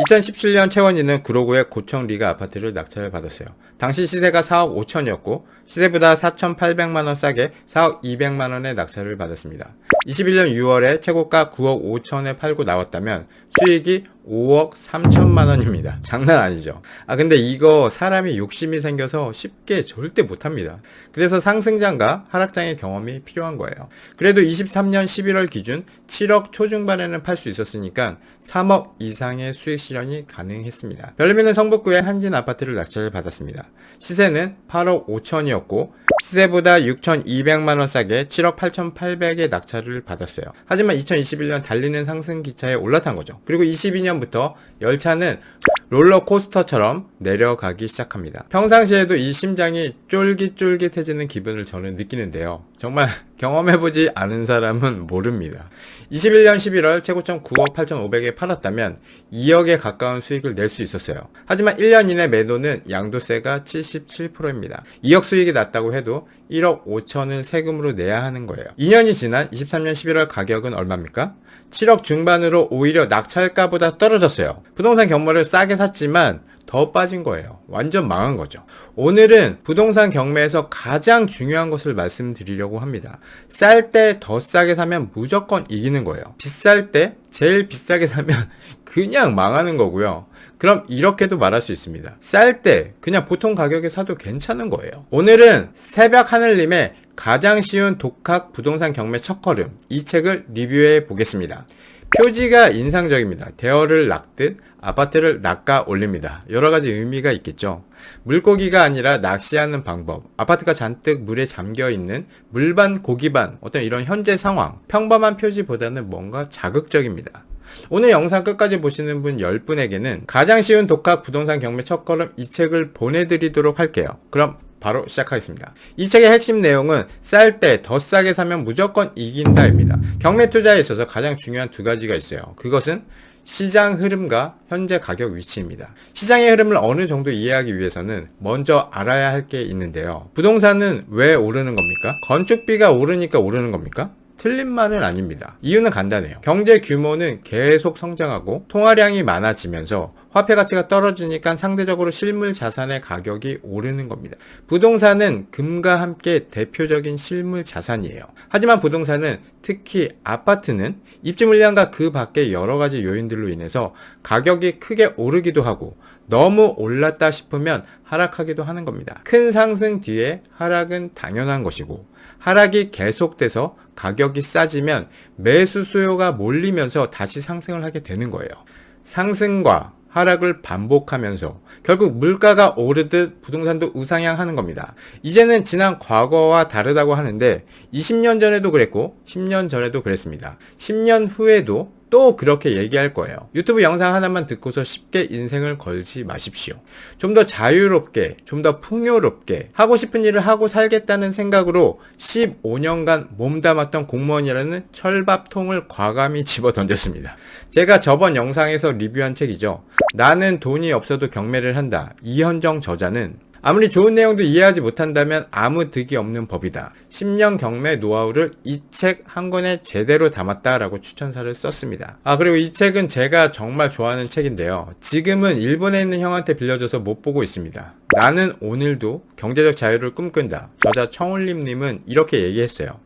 2017년 채원이는 구로구의 고청 리가 아파트를 낙찰을 받았어요. 당시 시세가 4억 5천이었고 시세보다 4,800만원 싸게 4억 200만원의 낙찰을 받았습니다. 21년 6월에 최고가 9억 5천에 팔고 나왔다면 수익이 5억 3천만원입니다. 장난 아니죠. 근데 이거 사람이 욕심이 생겨서 쉽게 절대 못합니다. 그래서 상승장과 하락장의 경험이 필요한 거예요. 그래도 23년 11월 기준 7억 초중반에는 팔 수 있었으니까 3억 이상의 수익 실현이 가능했습니다. 별림이는 성북구의 한진 아파트를 낙찰을 받았습니다. 시세는 8억 5천이었고 시세보다 6,200만원 싸게 7억 8,800에 낙찰을 받았어요. 하지만 2021년 달리는 상승 기차에 올라탄 거죠. 그리고 22년부터 열차는 롤러코스터처럼 내려가기 시작합니다. 평상시에도 이 심장이 쫄깃쫄깃해지는 기분을 저는 느끼는데요. 정말 경험해보지 않은 사람은 모릅니다. 21년 11월 최고점 9억 8,500에 팔았다면 2억에 가까운 수익을 낼 수 있었어요. 하지만 1년 이내 매도는 양도세가 77%입니다. 2억 수익이 났다고 해도 1억 5천은 세금으로 내야 하는 거예요. 2년이 지난 23년 11월 가격은 얼마입니까? 7억 중반으로 오히려 낙찰가보다 떨어졌어요. 부동산 경매를 싸게 샀지만 더 빠진 거예요. 완전 망한 거죠. 오늘은 부동산 경매에서 가장 중요한 것을 말씀드리려고 합니다. 쌀 때 더 싸게 사면 무조건 이기는 거예요. 비쌀 때 제일 비싸게 사면 그냥 망하는 거고요. 그럼 이렇게도 말할 수 있습니다. 쌀 때 그냥 보통 가격에 사도 괜찮은 거예요. 오늘은 새벽 하늘님의 가장 쉬운 독학 부동산 경매 첫걸음, 이 책을 리뷰해 보겠습니다. 표지가 인상적입니다. 대어를 낚듯 아파트를 낚아 올립니다. 여러가지 의미가 있겠죠. 물고기가 아니라 낚시하는 방법, 아파트가 잔뜩 물에 잠겨있는 물반 고기반, 어떤 이런 현재 상황, 평범한 표지보다는 뭔가 자극적입니다. 오늘 영상 끝까지 보시는 분 10분에게는 가장 쉬운 독학 부동산 경매 첫걸음 이 책을 보내드리도록 할게요. 그럼 바로 시작하겠습니다. 이 책의 핵심 내용은 쌀 때 더 싸게 사면 무조건 이긴다입니다. 경매 투자에 있어서 가장 중요한 두 가지가 있어요. 그것은 시장 흐름과 현재 가격 위치입니다. 시장의 흐름을 어느 정도 이해하기 위해서는 먼저 알아야 할 게 있는데요. 부동산은 왜 오르는 겁니까? 건축비가 오르니까 오르는 겁니까? 틀린 말은 아닙니다. 이유는 간단해요. 경제 규모는 계속 성장하고 통화량이 많아지면서 화폐 가치가 떨어지니까 상대적으로 실물 자산의 가격이 오르는 겁니다. 부동산은 금과 함께 대표적인 실물 자산이에요. 하지만 부동산은 특히 아파트는 입지 물량과 그 밖의 여러 가지 요인들로 인해서 가격이 크게 오르기도 하고 너무 올랐다 싶으면 하락하기도 하는 겁니다. 큰 상승 뒤에 하락은 당연한 것이고 하락이 계속돼서 가격이 싸지면 매수 수요가 몰리면서 다시 상승을 하게 되는 거예요. 상승과 하락을 반복하면서 결국 물가가 오르듯 부동산도 우상향하는 겁니다. 이제는 지난 과거와 다르다고 하는데 20년 전에도 그랬고 10년 전에도 그랬습니다. 10년 후에도 또 그렇게 얘기할 거예요. 유튜브 영상 하나만 듣고서 쉽게 인생을 걸지 마십시오. 좀 더 자유롭게, 좀 더 풍요롭게 하고 싶은 일을 하고 살겠다는 생각으로 15년간 몸담았던 공무원이라는 철밥통을 과감히 집어 던졌습니다. 제가 저번 영상에서 리뷰한 책이죠. 나는 돈이 없어도 경매를 한다. 이현정 저자는 아무리 좋은 내용도 이해하지 못한다면 아무 득이 없는 법이다. 10년 경매 노하우를 이 책 한 권에 제대로 담았다라고 추천사를 썼습니다. 그리고 이 책은 제가 정말 좋아하는 책인데요. 지금은 일본에 있는 형한테 빌려줘서 못 보고 있습니다. 나는 오늘도 경제적 자유를 꿈꾼다. 저자 청울림님은 이렇게 얘기했어요.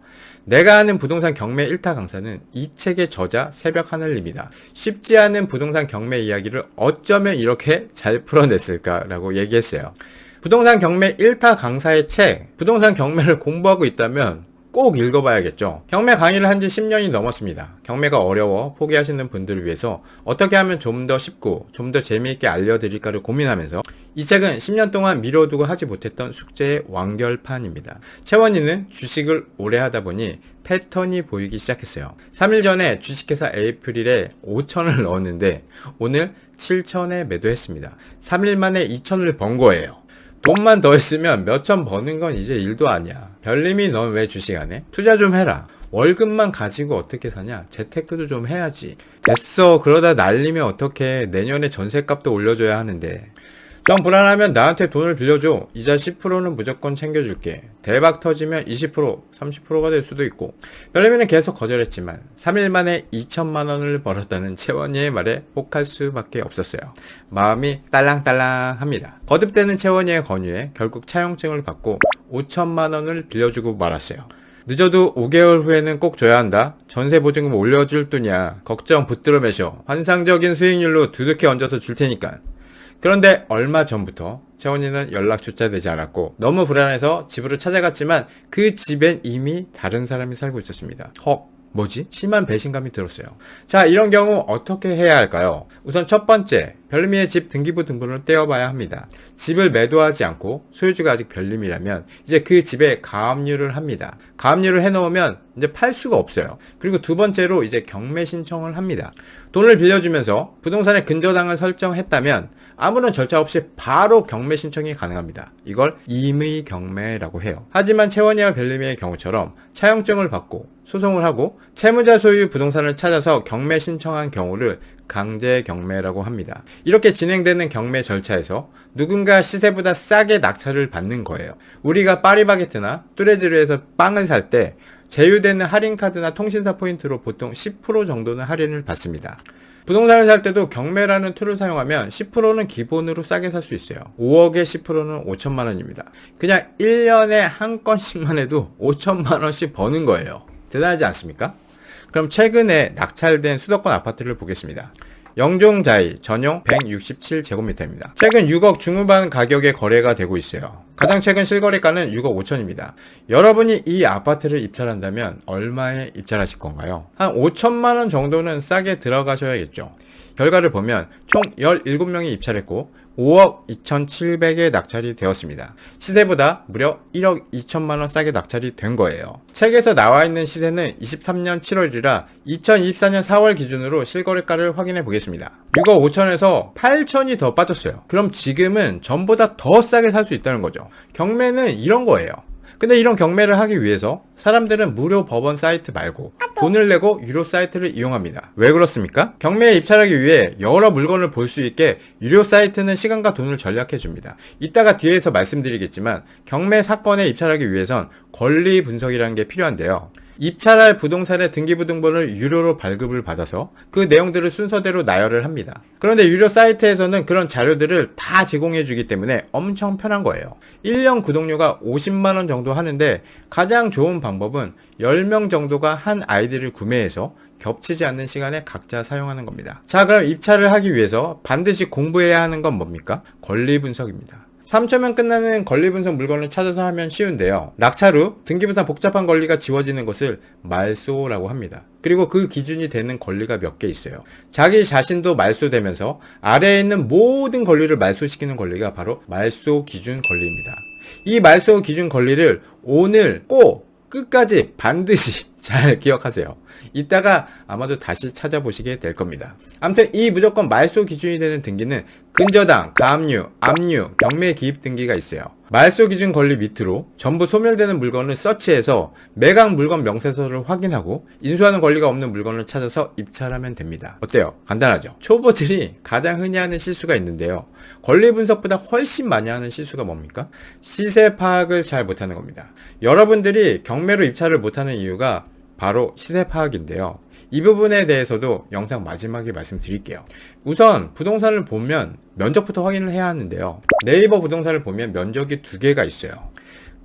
내가 하는 부동산 경매 1타 강사는 이 책의 저자 새벽하늘입니다. 쉽지 않은 부동산 경매 이야기를 어쩌면 이렇게 잘 풀어냈을까라고 얘기했어요. 부동산 경매 1타 강사의 책, 부동산 경매를 공부하고 있다면 꼭 읽어봐야겠죠. 경매 강의를 한 지 10년이 넘었습니다. 경매가 어려워 포기하시는 분들을 위해서 어떻게 하면 좀 더 쉽고 좀 더 재미있게 알려드릴까를 고민하면서 이 책은 10년 동안 미뤄두고 하지 못했던 숙제의 완결판입니다. 채원이는 주식을 오래 하다 보니 패턴이 보이기 시작했어요. 3일 전에 주식회사 에이프릴에 5천을 넣었는데 오늘 7천에 매도했습니다. 3일 만에 2천을 번 거예요. 돈만 더 했으면 몇천 버는 건 이제 일도 아니야. 별님이 넌 왜 주식 안 해? 투자 좀 해라. 월급만 가지고 어떻게 사냐? 재테크도 좀 해야지. 됐어. 그러다 날리면 어떡해. 내년에 전셋값도 올려줘야 하는데. 좀 불안하면 나한테 돈을 빌려줘. 이자 10%는 무조건 챙겨줄게. 대박 터지면 20%, 30%가 될 수도 있고. 별림이는 계속 거절했지만 3일 만에 2천만 원을 벌었다는 채원이의 말에 혹할 수밖에 없었어요. 마음이 딸랑딸랑합니다. 거듭되는 채원이의 권유에 결국 차용증을 받고 5천만 원을 빌려주고 말았어요. 늦어도 5개월 후에는 꼭 줘야 한다. 전세 보증금 올려줄 듯냐. 걱정 붙들어 매셔. 환상적인 수익률로 두둑히 얹어서 줄 테니까. 그런데 얼마 전부터 채원이는 연락조차 되지 않았고 너무 불안해서 집으로 찾아갔지만 그 집엔 이미 다른 사람이 살고 있었습니다. 헉, 뭐지? 심한 배신감이 들었어요. 자, 이런 경우 어떻게 해야 할까요? 우선 첫 번째, 별림이의 집 등기부 등본을 떼어봐야 합니다. 집을 매도하지 않고 소유주가 아직 별림이라면 이제 그 집에 가압류를 합니다. 가압류를 해놓으면 이제 팔 수가 없어요. 그리고 두 번째로 이제 경매 신청을 합니다. 돈을 빌려주면서 부동산의 근저당을 설정했다면 아무런 절차 없이 바로 경매 신청이 가능합니다. 이걸 임의 경매라고 해요. 하지만 채원이와 별림이의 경우처럼 차용증을 받고 소송을 하고 채무자 소유 부동산을 찾아서 경매 신청한 경우를 강제 경매라고 합니다. 이렇게 진행되는 경매 절차에서 누군가 시세보다 싸게 낙찰을 받는 거예요. 우리가 파리바게트나 뚜레쥬르에서 빵을 살 때 제휴되는 할인카드나 통신사 포인트로 보통 10% 정도는 할인을 받습니다. 부동산을 살 때도 경매라는 툴을 사용하면 10%는 기본으로 싸게 살 수 있어요. 5억에 10%는 5천만 원입니다. 그냥 1년에 한 건씩만 해도 5천만 원씩 버는 거예요. 대단하지 않습니까? 그럼 최근에 낙찰된 수도권 아파트를 보겠습니다. 영종자이 전용 167제곱미터입니다. 최근 6억 중후반 가격에 거래가 되고 있어요. 가장 최근 실거래가는 6억 5천입니다. 여러분이 이 아파트를 입찰한다면 얼마에 입찰하실 건가요? 한 5천만 원 정도는 싸게 들어가셔야겠죠. 결과를 보면 총 17명이 입찰했고 5억 2,700에 낙찰이 되었습니다. 시세보다 무려 1억 2천만 원 싸게 낙찰이 된 거예요. 책에서 나와 있는 시세는 23년 7월이라 2024년 4월 기준으로 실거래가를 확인해 보겠습니다. 6억 5천에서 8천이 더 빠졌어요. 그럼 지금은 전보다 더 싸게 살 수 있다는 거죠. 경매는 이런 거예요. 근데 이런 경매를 하기 위해서 사람들은 무료 법원 사이트 말고 돈을 내고 유료 사이트를 이용합니다. 왜 그렇습니까? 경매에 입찰하기 위해 여러 물건을 볼 수 있게 유료 사이트는 시간과 돈을 절약해 줍니다. 이따가 뒤에서 말씀드리겠지만 경매 사건에 입찰하기 위해선 권리 분석이라는 게 필요한데요. 입찰할 부동산의 등기부 등본을 유료로 발급을 받아서 그 내용들을 순서대로 나열을 합니다. 그런데 유료 사이트에서는 그런 자료들을 다 제공해 주기 때문에 엄청 편한 거예요. 1년 구독료가 50만 원 정도 하는데 가장 좋은 방법은 10명 정도가 한 아이디를 구매해서 겹치지 않는 시간에 각자 사용하는 겁니다. 자, 그럼 입찰을 하기 위해서 반드시 공부해야 하는 건 뭡니까? 권리 분석입니다. 3초면 끝나는 권리 분석 물건을 찾아서 하면 쉬운데요. 낙찰 후 등기부상 복잡한 권리가 지워지는 것을 말소라고 합니다. 그리고 그 기준이 되는 권리가 몇 개 있어요. 자기 자신도 말소되면서 아래에 있는 모든 권리를 말소시키는 권리가 바로 말소 기준 권리입니다. 이 말소 기준 권리를 오늘 꼭 끝까지 반드시 잘 기억하세요. 이따가 아마도 다시 찾아보시게 될 겁니다. 아무튼 이 무조건 말소 기준이 되는 등기는 근저당, 가압류, 압류, 경매 기입 등기가 있어요. 말소 기준 권리 밑으로 전부 소멸되는 물건을 서치해서 매각 물건 명세서를 확인하고 인수하는 권리가 없는 물건을 찾아서 입찰하면 됩니다. 어때요? 간단하죠? 초보들이 가장 흔히 하는 실수가 있는데요. 권리 분석보다 훨씬 많이 하는 실수가 뭡니까? 시세 파악을 잘 못하는 겁니다. 여러분들이 경매로 입찰을 못하는 이유가 바로 시세 파악인데요. 이 부분에 대해서도 영상 마지막에 말씀드릴게요. 우선 부동산을 보면 면적부터 확인을 해야 하는데요. 네이버 부동산을 보면 면적이 두 개가 있어요.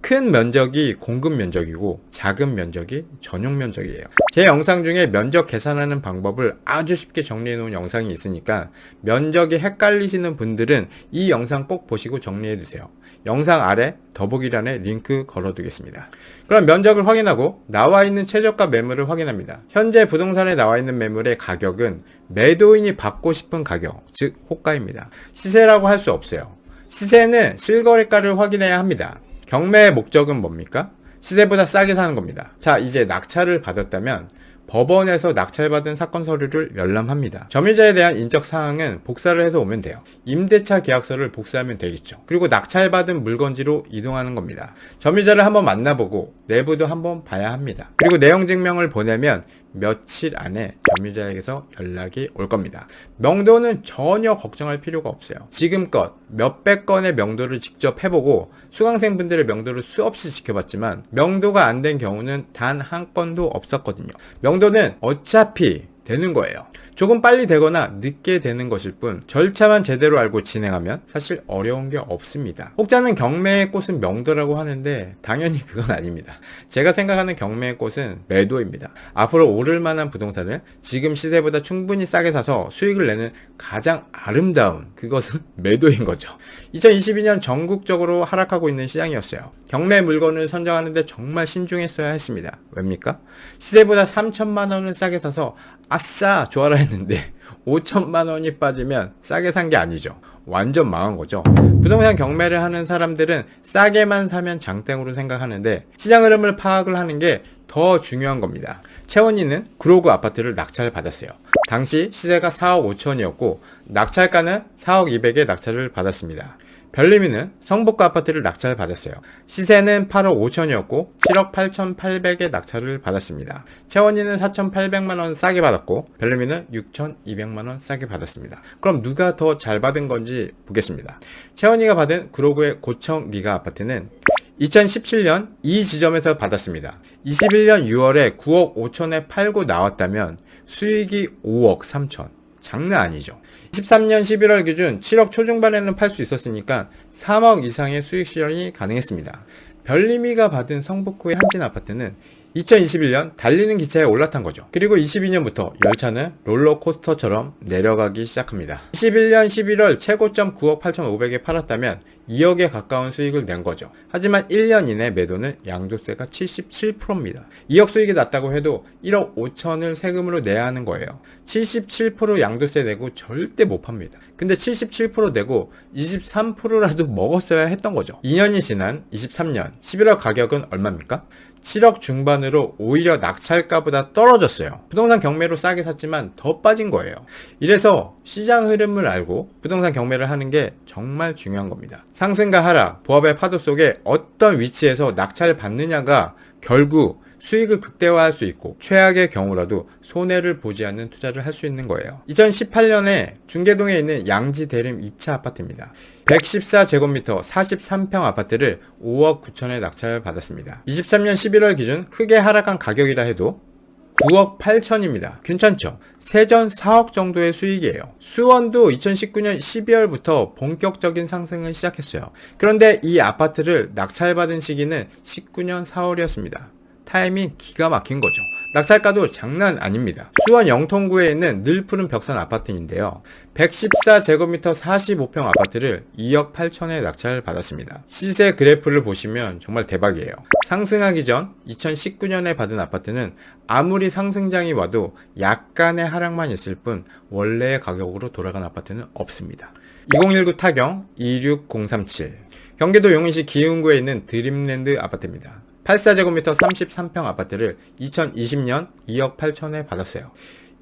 큰 면적이 공급 면적이고 작은 면적이 전용 면적이에요. 제 영상 중에 면적 계산하는 방법을 아주 쉽게 정리해 놓은 영상이 있으니까 면적이 헷갈리시는 분들은 이 영상 꼭 보시고 정리해 두세요. 영상 아래 더보기란에 링크 걸어 두겠습니다. 그럼 면적을 확인하고 나와 있는 최저가 매물을 확인합니다. 현재 부동산에 나와 있는 매물의 가격은 매도인이 받고 싶은 가격, 즉 호가입니다. 시세라고 할 수 없어요. 시세는 실거래가를 확인해야 합니다. 경매의 목적은 뭡니까? 시세보다 싸게 사는 겁니다. 자, 이제 낙찰을 받았다면 법원에서 낙찰받은 사건 서류를 열람합니다. 점유자에 대한 인적 사항은 복사를 해서 오면 돼요. 임대차 계약서를 복사하면 되겠죠. 그리고 낙찰받은 물건지로 이동하는 겁니다. 점유자를 한번 만나보고 내부도 한번 봐야 합니다. 그리고 내용 증명을 보내면 며칠 안에 점유자에게서 연락이 올 겁니다. 명도는 전혀 걱정할 필요가 없어요. 지금껏 몇백 건의 명도를 직접 해보고 수강생분들의 명도를 수없이 지켜봤지만 명도가 안 된 경우는 단 한 건도 없었거든요. 명도는 어차피 되는 거예요. 조금 빨리 되거나 늦게 되는 것일 뿐 절차만 제대로 알고 진행하면 사실 어려운 게 없습니다. 혹자는 경매의 꽃은 명도라고 하는데 당연히 그건 아닙니다. 제가 생각하는 경매의 꽃은 매도입니다. 앞으로 오를 만한 부동산을 지금 시세보다 충분히 싸게 사서 수익을 내는 가장 아름다운 그것은 매도인 거죠. 2022년 전국적으로 하락하고 있는 시장이었어요. 경매 물건을 선정하는데 정말 신중했어야 했습니다. 왜입니까? 시세보다 3천만 원을 싸게 사서 아싸 좋아라 했는데 5천만 원이 빠지면 싸게 산 게 아니죠. 완전 망한 거죠. 부동산 경매를 하는 사람들은 싸게만 사면 장땡으로 생각하는데 시장 흐름을 파악을 하는 게 더 중요한 겁니다. 채원이는 구로구 아파트를 낙찰을 받았어요. 당시 시세가 4억 5천이었고 낙찰가는 4억 2백에 낙찰을 받았습니다. 별림이는 성북구 아파트를 낙찰을 받았어요. 시세는 8억 5천이었고 7억 8,800에 낙찰을 받았습니다. 채원이는 4,800만원 싸게 받았고 별림이는 6,200만원 싸게 받았습니다. 그럼 누가 더 잘 받은 건지 보겠습니다. 채원이가 받은 구로구의 고청 리가 아파트는 2017년 이 지점에서 받았습니다. 21년 6월에 9억 5천에 팔고 나왔다면 수익이 5억 3천. 장난 아니죠. 23년 11월 기준 7억 초중반에는 팔 수 있었으니까 3억 이상의 수익 실현이 가능했습니다. 별림이가 받은 성북구의 한진 아파트는 2021년 달리는 기차에 올라탄 거죠. 그리고 22년부터 열차는 롤러코스터처럼 내려가기 시작합니다. 21년 11월 최고점 9억 8,500에 팔았다면 2억에 가까운 수익을 낸 거죠. 하지만 1년 이내 매도는 양도세가 77%입니다. 2억 수익이 났다고 해도 1억 5천을 세금으로 내야 하는 거예요. 77% 양도세 내고 절대 못 팝니다. 근데 77% 내고 23%라도 먹었어야 했던 거죠. 2년이 지난 23년 11월 가격은 얼마입니까? 7억 중반으로 오히려 낙찰가보다 떨어졌어요. 부동산 경매로 싸게 샀지만 더 빠진 거예요. 이래서 시장 흐름을 알고 부동산 경매를 하는 게 정말 중요한 겁니다. 상승과 하락, 보합의 파도 속에 어떤 위치에서 낙찰을 받느냐가 결국 수익을 극대화할 수 있고 최악의 경우라도 손해를 보지 않는 투자를 할 수 있는 거예요. 2018년에 중계동에 있는 양지 대림 2차 아파트입니다. 114제곱미터 43평 아파트를 5억 9천에 낙찰을 받았습니다. 23년 11월 기준 크게 하락한 가격이라 해도 9억 8천입니다. 괜찮죠? 세전 4억 정도의 수익이에요. 수원도 2019년 12월부터 본격적인 상승을 시작했어요. 그런데 이 아파트를 낙찰받은 시기는 19년 4월이었습니다. 타이밍 기가 막힌 거죠. 낙찰가도 장난 아닙니다. 수원 영통구에 있는 늘푸른 벽산 아파트인데요. 114제곱미터 45평 아파트를 2억 8천에 낙찰을 받았습니다. 시세 그래프를 보시면 정말 대박이에요. 상승하기 전 2019년에 받은 아파트는 아무리 상승장이 와도 약간의 하락만 있을 뿐 원래의 가격으로 돌아간 아파트는 없습니다. 2019 타경 26037 경기도 용인시 기흥구에 있는 드림랜드 아파트입니다. 84제곱미터 33평 아파트를 2020년 2억 8천에 받았어요.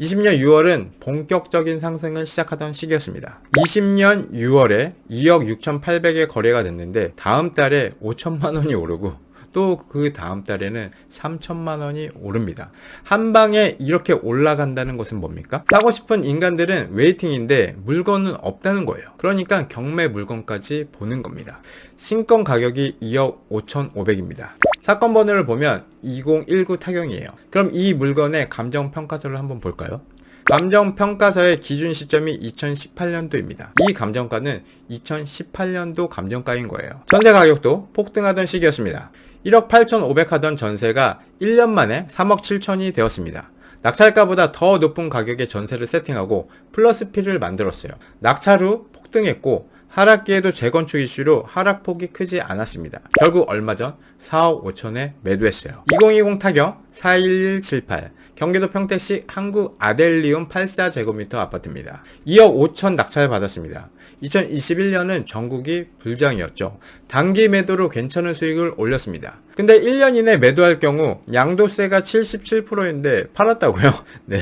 20년 6월은 본격적인 상승을 시작하던 시기였습니다. 20년 6월에 2억 6,800에 거래가 됐는데 다음 달에 5천만 원이 오르고 또 그 다음 달에는 3천만 원이 오릅니다. 한 방에 이렇게 올라간다는 것은 뭡니까? 사고 싶은 인간들은 웨이팅인데 물건은 없다는 거예요. 그러니까 경매 물건까지 보는 겁니다. 신건 가격이 2억 5,500입니다. 사건 번호를 보면 2019 타경이에요. 그럼 이 물건의 감정평가서를 한번 볼까요? 감정평가서의 기준 시점이 2018년도입니다. 이 감정가는 2018년도 감정가인 거예요. 전세 가격도 폭등하던 시기였습니다. 1억 8,500 하던 전세가 1년 만에 3억 7천이 되었습니다. 낙찰가보다 더 높은 가격의 전세를 세팅하고 플러스 P를 만들었어요. 낙찰 후 폭등했고 하락기에도 재건축 이슈로 하락폭이 크지 않았습니다. 결국 얼마 전 4억 5천에 매도했어요. 2020 타경 41178 경기도 평택시 한국 아델리움 84제곱미터 아파트입니다. 2억 5천 낙찰 받았습니다. 2021년은 전국이 불장이었죠. 단기 매도로 괜찮은 수익을 올렸습니다. 근데 1년 이내 매도할 경우 양도세가 77%인데 팔았다고요? 네.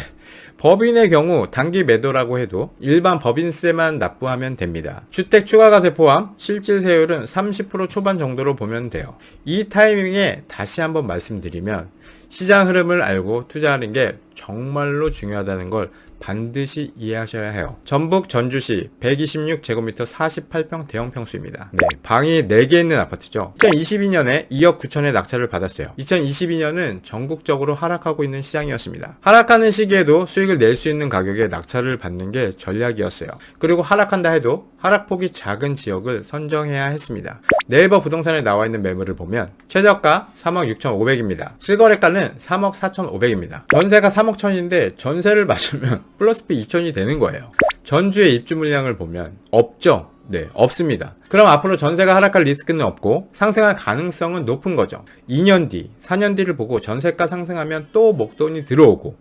법인의 경우 단기 매도라고 해도 일반 법인세만 납부하면 됩니다. 주택 추가과세 포함 실질세율은 30% 초반 정도로 보면 돼요. 이 타이밍에 다시 한번 말씀드리면 시장 흐름을 알고 투자하는 게 정말로 중요하다는 걸 반드시 이해하셔야 해요. 전북 전주시 126제곱미터 48평 대형 평수입니다. 네, 방이 4개 있는 아파트죠. 2022년에 2억 9천에 낙찰을 받았어요. 2022년은 전국적으로 하락하고 있는 시장이었습니다. 하락하는 시기에도 수익을 낼 수 있는 가격에 낙찰을 받는 게 전략이었어요. 그리고 하락한다 해도 하락폭이 작은 지역을 선정해야 했습니다. 네이버 부동산에 나와 있는 매물을 보면 최저가 3억 6,500입니다. 실거래가는 3억 4,500입니다. 전세가 3억 1천인데 전세를 맞으면 플러스비 2천이 되는 거예요. 전주의 입주 물량을 보면 없죠? 네, 없습니다. 그럼 앞으로 전세가 하락할 리스크는 없고 상승할 가능성은 높은 거죠. 2년 뒤, 4년 뒤를 보고 전세가 상승하면 또 목돈이 들어오고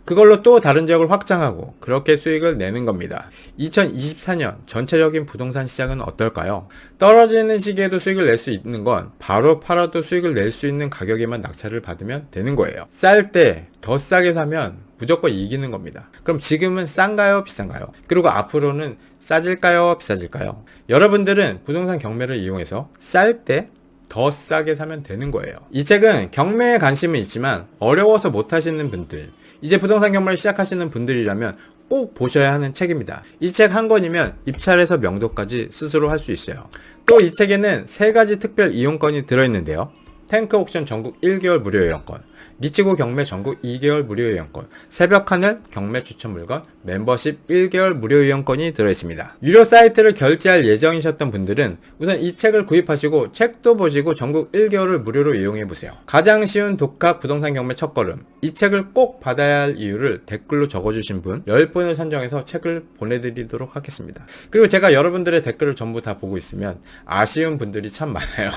그걸로 또 다른 지역을 확장하고 그렇게 수익을 내는 겁니다. 2024년 전체적인 부동산 시장은 어떨까요? 떨어지는 시기에도 수익을 낼 수 있는 건 바로 팔아도 수익을 낼 수 있는 가격에만 낙찰을 받으면 되는 거예요. 쌀 때 더 싸게 사면 무조건 이기는 겁니다. 그럼 지금은 싼가요? 비싼가요? 그리고 앞으로는 싸질까요? 비싸질까요? 여러분들은 부동산 경매를 이용해서 쌀 때 더 싸게 사면 되는 거예요. 이 책은 경매에 관심은 있지만 어려워서 못 하시는 분들, 이제 부동산 경매를 시작하시는 분들이라면 꼭 보셔야 하는 책입니다. 이 책 한 권이면 입찰에서 명도까지 스스로 할 수 있어요. 또 이 책에는 3가지 특별 이용권이 들어있는데요. 탱크 옥션 전국 1개월 무료 이용권, 리치고 경매 전국 2개월 무료 이용권, 새벽 하늘 경매 추천 물건, 멤버십 1개월 무료 이용권이 들어있습니다. 유료 사이트를 결제할 예정이셨던 분들은 우선 이 책을 구입하시고 책도 보시고 전국 1개월을 무료로 이용해보세요. 가장 쉬운 독학 부동산 경매 첫걸음, 이 책을 꼭 받아야 할 이유를 댓글로 적어주신 분 10분을 선정해서 책을 보내드리도록 하겠습니다. 그리고 제가 여러분들의 댓글을 전부 다 보고 있으면 아쉬운 분들이 참 많아요.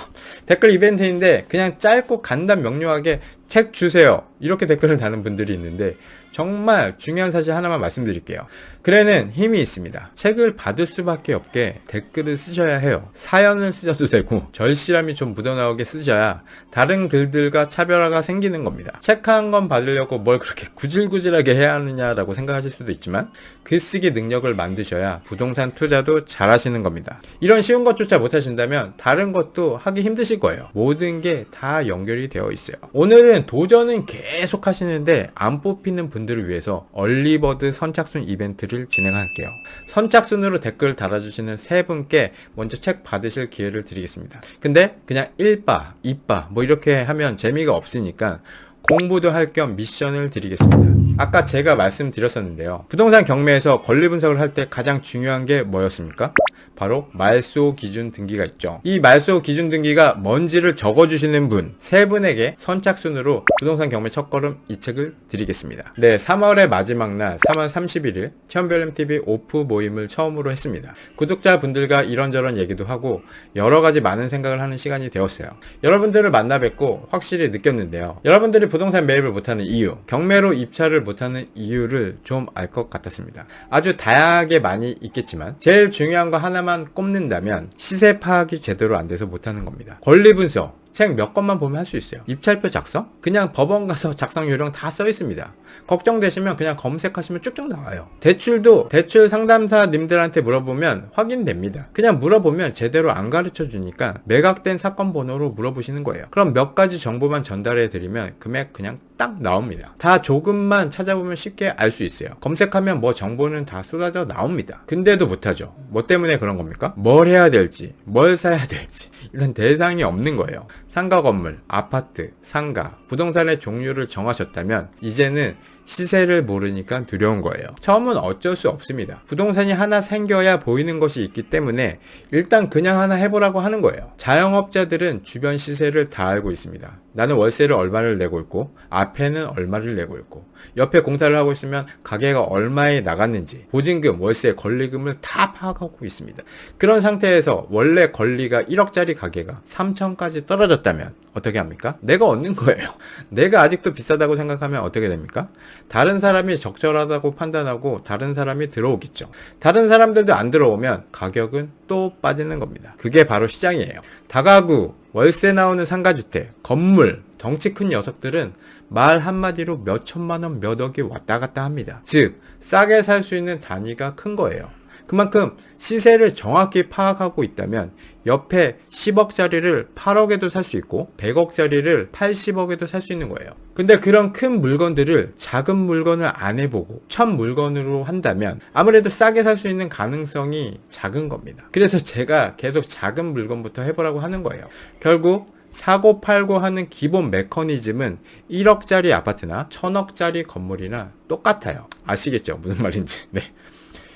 댓글 이벤트인데 그냥 짧고 간단 명료하게 책 주세요 이렇게 댓글을 다는 분들이 있는데 정말 중요한 사실 하나만 말씀드릴게요. 글에는 힘이 있습니다. 책을 받을 수밖에 없게 댓글을 쓰셔야 해요. 사연을 쓰셔도 되고 절실함이 좀 묻어나오게 쓰셔야 다른 글들과 차별화가 생기는 겁니다. 책 한 권 받으려고 뭘 그렇게 구질구질하게 해야 하느냐라고 생각하실 수도 있지만 글쓰기 능력을 만드셔야 부동산 투자도 잘 하시는 겁니다. 이런 쉬운 것조차 못하신다면 다른 것도 하기 힘드실 거예요. 모든 게 다 연결이 되어 있어요. 오늘은 도전은 계속 하시는데 안 뽑히는 분들을 위해서 얼리버드 선착순 이벤트를 진행할게요. 선착순으로 댓글 달아주시는 3분께 먼저 책 받으실 기회를 드리겠습니다. 근데 그냥 1바, 2바 뭐 이렇게 하면 재미가 없으니까 공부도 할 겸 미션을 드리겠습니다. 아까 제가 말씀드렸었는데요. 부동산 경매에서 권리 분석을 할 때 가장 중요한 게 뭐였습니까? 바로 말소 기준 등기가 있죠. 이 말소 기준 등기가 뭔지를 적어주시는 분 3분에게 선착순으로 부동산 경매 첫걸음 이 책을 드리겠습니다. 네, 3월의 마지막 날 3월 31일 체험별님TV 오프 모임을 처음으로 했습니다. 구독자분들과 이런저런 얘기도 하고 여러가지 많은 생각을 하는 시간이 되었어요. 여러분들을 만나 뵙고 확실히 느꼈는데요. 여러분들이 부동산 매입을 못하는 이유, 경매로 입찰을 못하는 이유를 좀 알 것 같았습니다. 아주 다양하게 많이 있겠지만 제일 중요한 거 하나만 꼽는다면 시세 파악이 제대로 안 돼서 못하는 겁니다. 권리 분석 책 몇 권만 보면 할 수 있어요. 입찰표 작성? 그냥 법원 가서 작성 요령 다 써 있습니다. 걱정되시면 그냥 검색하시면 쭉쭉 나와요. 대출도 대출 상담사님들한테 물어보면 확인됩니다. 그냥 물어보면 제대로 안 가르쳐 주니까 매각된 사건 번호로 물어보시는 거예요. 그럼 몇 가지 정보만 전달해 드리면 금액 그냥 딱 나옵니다. 다 조금만 찾아보면 쉽게 알 수 있어요. 검색하면 뭐 정보는 다 쏟아져 나옵니다. 근데도 못하죠. 뭐 때문에 그런 겁니까? 뭘 해야 될지, 뭘 사야 될지 이런 대상이 없는 거예요. 상가 건물, 아파트, 상가, 부동산의 종류를 정하셨다면 이제는 시세를 모르니까 두려운 거예요. 처음은 어쩔 수 없습니다. 부동산이 하나 생겨야 보이는 것이 있기 때문에 일단 그냥 하나 해보라고 하는 거예요. 자영업자들은 주변 시세를 다 알고 있습니다. 나는 월세를 얼마를 내고 있고 앞에는 얼마를 내고 있고 옆에 공사를 하고 있으면 가게가 얼마에 나갔는지 보증금, 월세, 권리금을 다 파악하고 있습니다. 그런 상태에서 원래 권리가 1억짜리 가게가 3천까지 떨어졌다면 어떻게 합니까? 내가 얻는 거예요. 내가 아직도 비싸다고 생각하면 어떻게 됩니까? 다른 사람이 적절하다고 판단하고 다른 사람이 들어오겠죠. 다른 사람들도 안 들어오면 가격은 또 빠지는 겁니다. 그게 바로 시장이에요. 다가구, 월세 나오는 상가주택, 건물, 덩치 큰 녀석들은 말 한마디로 몇 천만 원, 몇 억이 왔다 갔다 합니다. 즉, 싸게 살 수 있는 단위가 큰 거예요. 그만큼 시세를 정확히 파악하고 있다면 옆에 10억짜리를 8억에도 살 수 있고 100억짜리를 80억에도 살 수 있는 거예요. 근데 그런 큰 물건들을 작은 물건을 안 해보고 첫 물건으로 한다면 아무래도 싸게 살 수 있는 가능성이 작은 겁니다. 그래서 제가 계속 작은 물건부터 해보라고 하는 거예요. 결국 사고 팔고 하는 기본 메커니즘은 1억짜리 아파트나 1000억짜리 건물이나 똑같아요. 아시겠죠? 무슨 말인지. 네.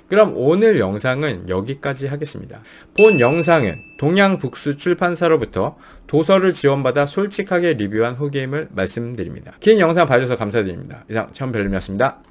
그럼 오늘 영상은 여기까지 하겠습니다. 본 영상은 동양북수 출판사로부터 도서를 지원받아 솔직하게 리뷰한 후기임을 말씀드립니다. 긴 영상 봐주셔서 감사드립니다. 이상 천별님이었습니다.